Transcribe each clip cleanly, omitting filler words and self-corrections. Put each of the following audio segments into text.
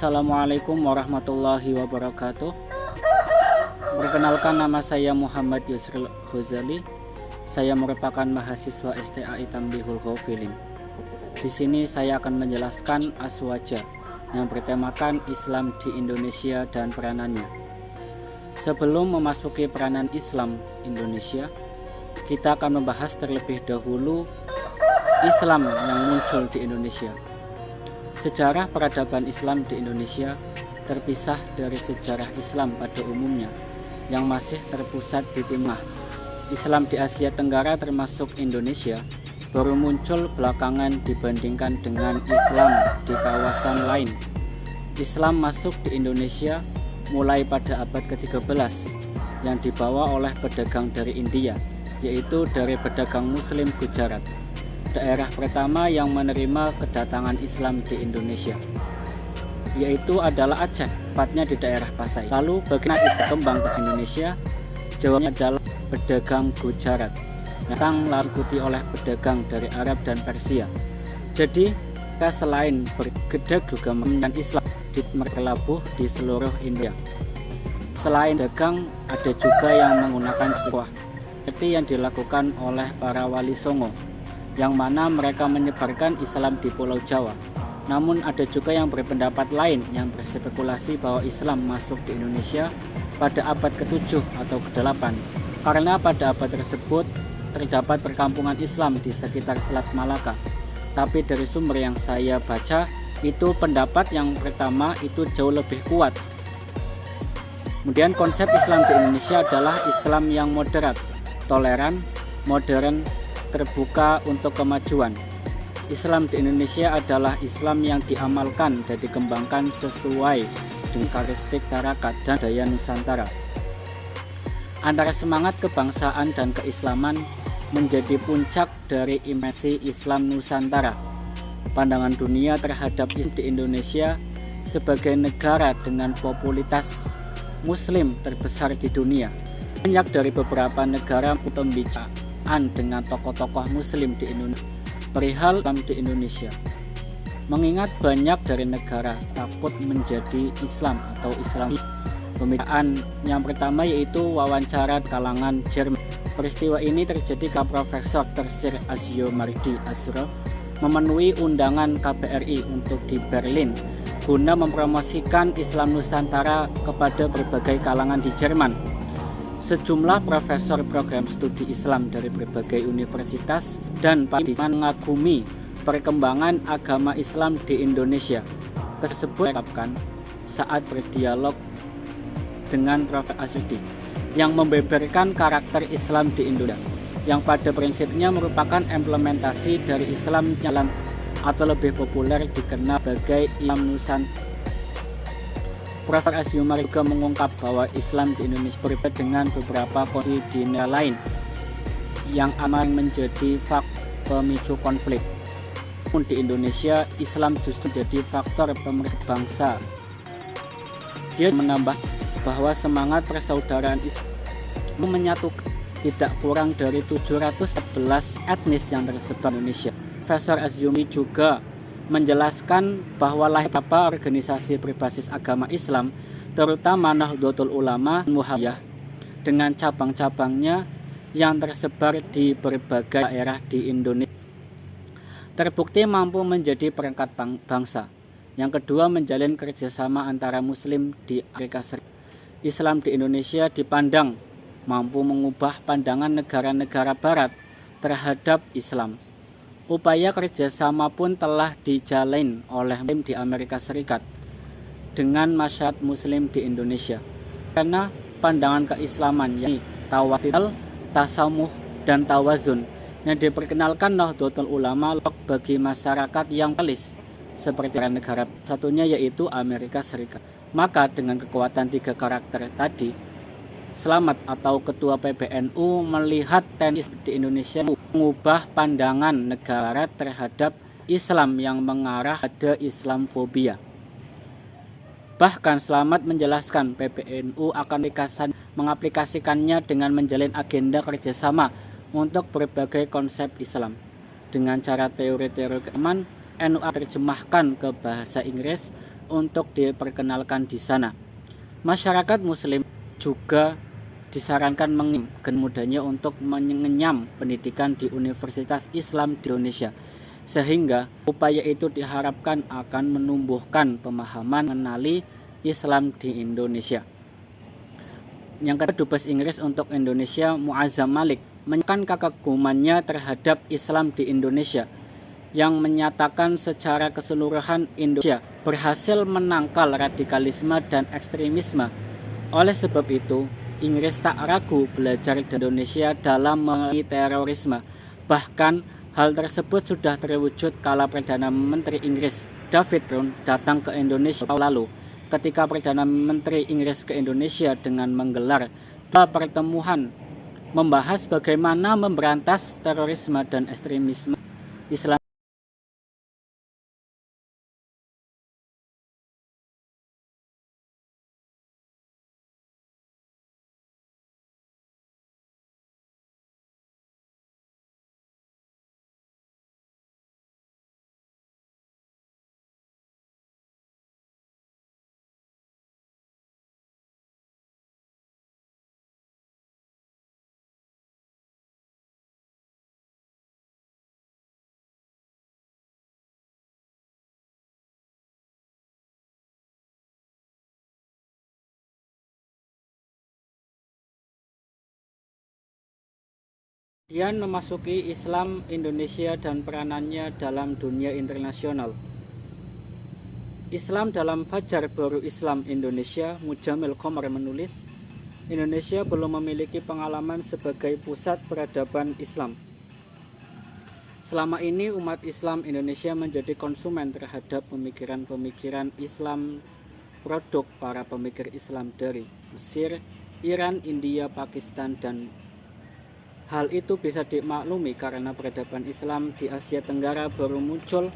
Assalamualaikum warahmatullahi wabarakatuh. Perkenalkan, nama saya Muhammad Yusril Ghazali. Saya merupakan mahasiswa STAI Tambihul Ghafilin. Di sini saya akan menjelaskan aswaja yang bertemakan Islam di Indonesia dan peranannya. Sebelum memasuki peranan Islam Indonesia, kita akan membahas terlebih dahulu Islam yang muncul di Indonesia. Sejarah peradaban Islam di Indonesia terpisah dari sejarah Islam pada umumnya yang masih terpusat di timur. Islam di Asia Tenggara termasuk Indonesia baru muncul belakangan dibandingkan dengan Islam di kawasan lain. Islam masuk di Indonesia mulai pada abad ke-13 yang dibawa oleh pedagang dari India, yaitu dari pedagang Muslim Gujarat. Daerah pertama yang menerima kedatangan Islam di Indonesia yaitu adalah Aceh, tepatnya di daerah Pasai. Lalu bagaimana Islam kembang ke Indonesia? Jawabnya adalah pedagang Gujarat yang diikuti oleh pedagang dari Arab dan Persia. Jadi kita selain bergedeg juga mengenal Islam berlabuh di seluruh India. Selain dagang, ada juga yang menggunakan dakwah seperti yang dilakukan oleh para wali songo, yang mana mereka menyebarkan Islam di Pulau Jawa. Namun ada juga yang berpendapat lain yang berspekulasi bahwa Islam masuk di Indonesia pada abad ke-7 atau ke-8, karena pada abad tersebut terdapat perkampungan Islam di sekitar Selat Malaka. Tapi dari sumber yang saya baca, itu pendapat yang pertama itu jauh lebih kuat. Kemudian konsep Islam di Indonesia adalah Islam yang moderat, toleran, modern, terbuka untuk kemajuan. Islam di Indonesia adalah Islam yang diamalkan dan dikembangkan sesuai dengan karakteristik masyarakat dan budaya Nusantara. Antara semangat kebangsaan dan keislaman menjadi puncak dari impresi Islam Nusantara. Pandangan dunia terhadap Islam di Indonesia sebagai negara dengan popularitas Muslim terbesar di dunia. Banyak dari beberapa negara pembicaraan dengan tokoh-tokoh Muslim di Indonesia perihal Islam di Indonesia. Mengingat banyak dari negara takut menjadi Islam atau Islam. Pembicaraan yang pertama yaitu wawancara kalangan Jerman. Peristiwa ini terjadi ketika Profesor Tersir Asio Mardi Asro memenuhi undangan KBRI untuk di Berlin guna mempromosikan Islam Nusantara kepada berbagai kalangan di Jerman. Sejumlah profesor program studi Islam dari berbagai universitas dan pendidikan mengagumi perkembangan agama Islam di Indonesia. Tersebut diungkapkan saat berdialog dengan Prof. Asudi yang membeberkan karakter Islam di Indonesia, yang pada prinsipnya merupakan implementasi dari Islam jalan atau lebih populer dikenal sebagai Islam Nusantara. Prof. Asyumar juga mengungkap bahwa Islam di Indonesia berbeda dengan beberapa kondisi di negara lain yang aman menjadi faktor pemicu konflik. Namun di Indonesia, Islam justru jadi faktor pemersatu bangsa. Dia menambah bahwa semangat persaudaraan Islam menyatukan tidak kurang dari 711 etnis yang tersebar di Indonesia. Profesor Asyumi juga menjelaskan bahwa lahir beberapa organisasi berbasis agama Islam, terutama Nahdlatul Ulama dan Muhammadiyah, dengan cabang-cabangnya yang tersebar di berbagai daerah di Indonesia, terbukti mampu menjadi perangkat bangsa. Yang kedua, menjalin kerjasama antara Muslim di Amerika Serikat. Islam di Indonesia dipandang mampu mengubah pandangan negara-negara Barat terhadap Islam. Upaya kerjasama pun telah dijalin oleh Muslim di Amerika Serikat dengan masyarakat Muslim di Indonesia, karena pandangan keislaman yakni tawatil, tasamuh, dan tawazun yang diperkenalkan Nahdlatul Ulama bagi masyarakat yang pelis seperti negara satunya yaitu Amerika Serikat. Maka dengan kekuatan tiga karakter tadi, Slamet atau Ketua PBNU melihat tenis di Indonesia mengubah pandangan negara terhadap Islam yang mengarah pada Islamfobia. Bahkan Slamet menjelaskan PBNU akan mengaplikasikannya dengan menjalin agenda kerjasama untuk berbagai konsep Islam. Dengan cara teori-teori keamanan, NU terjemahkan ke bahasa Inggris untuk diperkenalkan di sana. Masyarakat Muslim juga disarankan mudahnya untuk mengenyam pendidikan di Universitas Islam di Indonesia, sehingga upaya itu diharapkan akan menumbuhkan pemahaman mengenali Islam di Indonesia. Yang kedua, Dubes Inggris untuk Indonesia Muazzam Malik menyatakan kekagumannya terhadap Islam di Indonesia, yang menyatakan secara keseluruhan Indonesia berhasil menangkal radikalisme dan ekstremisme. Oleh sebab itu, Inggris tak ragu belajar di Indonesia dalam mengatasi terorisme. Bahkan hal tersebut sudah terwujud kala Perdana Menteri Inggris David Cameron datang ke Indonesia tahun lalu. Ketika Perdana Menteri Inggris ke Indonesia dengan menggelar pertemuan membahas bagaimana memberantas terorisme dan ekstremisme Islam. Kemudian memasuki Islam Indonesia dan peranannya dalam dunia internasional. Islam dalam Fajar Baru Islam Indonesia, Mujamil Qomar menulis, Indonesia belum memiliki pengalaman sebagai pusat peradaban Islam. Selama ini umat Islam Indonesia menjadi konsumen terhadap pemikiran-pemikiran Islam, produk para pemikir Islam dari Mesir, Iran, India, Pakistan, dan hal itu bisa dimaklumi karena peradaban Islam di Asia Tenggara baru muncul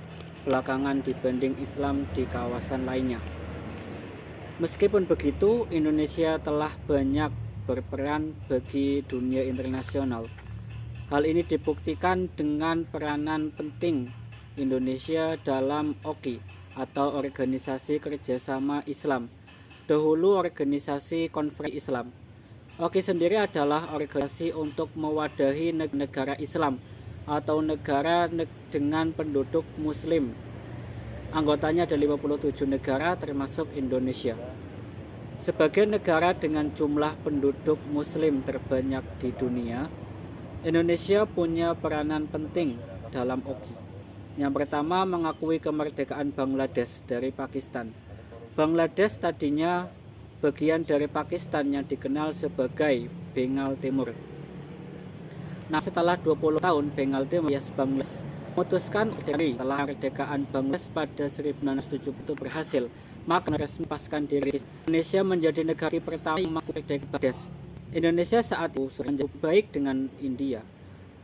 belakangan dibanding Islam di kawasan lainnya. Meskipun begitu, Indonesia telah banyak berperan bagi dunia internasional. Hal ini dibuktikan dengan peranan penting Indonesia dalam OKI atau Organisasi Kerjasama Islam, dahulu Organisasi Konferensi Islam. OKI sendiri adalah organisasi untuk mewadahi negara Islam atau negara dengan penduduk Muslim. Anggotanya ada 57 negara termasuk Indonesia. Sebagai negara dengan jumlah penduduk Muslim terbanyak di dunia, Indonesia punya peranan penting dalam OKI. Yang pertama, mengakui kemerdekaan Bangladesh dari Pakistan. Bangladesh tadinya bagian dari Pakistan yang dikenal sebagai Bengal Timur. Nah, setelah 20 tahun Bengal Timur alias Bangladesh memutuskan setelah kemerdekaan Bangladesh pada 1970 berhasil, maka resmi lepaskan diri. Indonesia menjadi negara pertama yang mengakui kemerdekaan Bangladesh. Indonesia saat itu sudah baik dengan India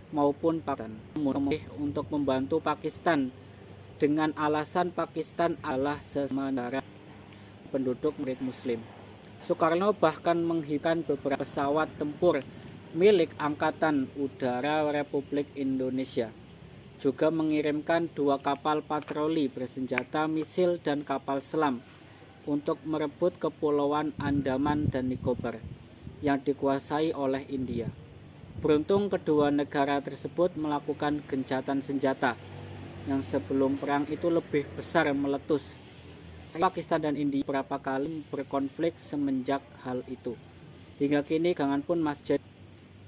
maupun Pakistan, namun untuk membantu Pakistan dengan alasan Pakistan adalah sesama negara penduduk Muslim. Soekarno bahkan menghidupkan beberapa pesawat tempur milik Angkatan Udara Republik Indonesia, juga mengirimkan 2 kapal patroli bersenjata misil dan kapal selam untuk merebut Kepulauan Andaman dan Nicobar yang dikuasai oleh India. Beruntung kedua negara tersebut melakukan gencatan senjata yang sebelum perang itu lebih besar meletus. Pakistan dan India beberapa kali berkonflik semenjak hal itu. Hingga kini gangan pun masih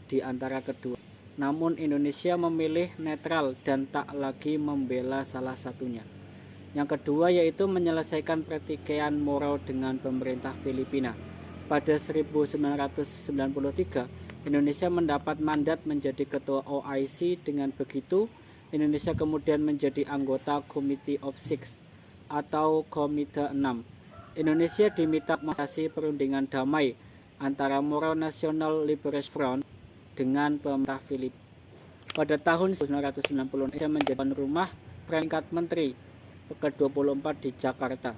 di antara kedua. Namun Indonesia memilih netral dan tak lagi membela salah satunya. Yang kedua yaitu menyelesaikan pertikaian moral dengan pemerintah Filipina. Pada 1993, Indonesia mendapat mandat menjadi ketua OIC. Dengan begitu, Indonesia kemudian menjadi anggota Committee of Six atau Komite 6. Indonesia diminta mengatasi perundingan damai antara Moro National Liberation Front dengan pemerintah Filipina. Pada tahun 1990, Indonesia menjadi tuan rumah peringkat menteri ke-24 di Jakarta.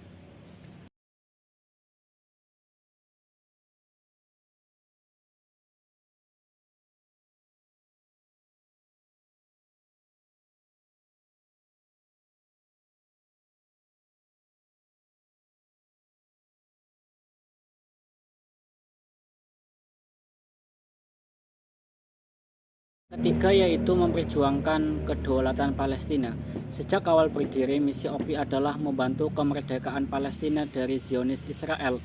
Ketiga yaitu memperjuangkan kedaulatan Palestina. Sejak awal berdiri, misi OKI adalah membantu kemerdekaan Palestina dari Zionis Israel.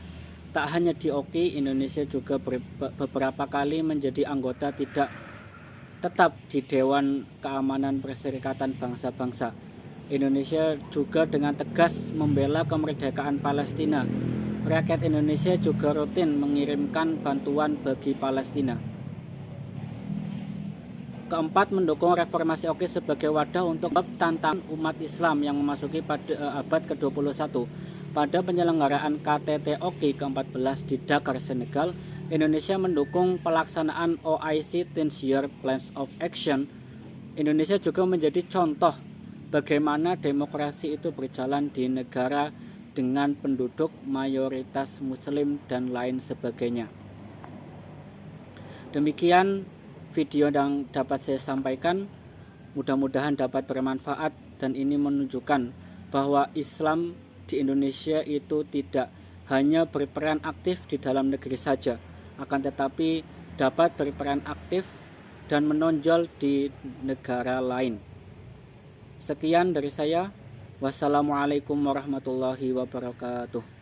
Tak hanya di OKI, Indonesia juga beberapa kali menjadi anggota tidak tetap di Dewan Keamanan Perserikatan Bangsa-Bangsa. Indonesia juga dengan tegas membela kemerdekaan Palestina. Rakyat Indonesia juga rutin mengirimkan bantuan bagi Palestina. Keempat, mendukung reformasi OKI sebagai wadah untuk tantangan umat Islam yang memasuki pada abad ke-21. Pada penyelenggaraan KTT OKI ke-14 di Dakar, Senegal, Indonesia mendukung pelaksanaan OIC 10-Year Plans of Action. Indonesia juga menjadi contoh bagaimana demokrasi itu berjalan di negara dengan penduduk mayoritas Muslim dan lain sebagainya. Demikian video yang dapat saya sampaikan, mudah-mudahan dapat bermanfaat, dan ini menunjukkan bahwa Islam di Indonesia itu tidak hanya berperan aktif di dalam negeri saja, akan tetapi dapat berperan aktif dan menonjol di negara lain. Sekian dari saya. Wassalamualaikum warahmatullahi wabarakatuh.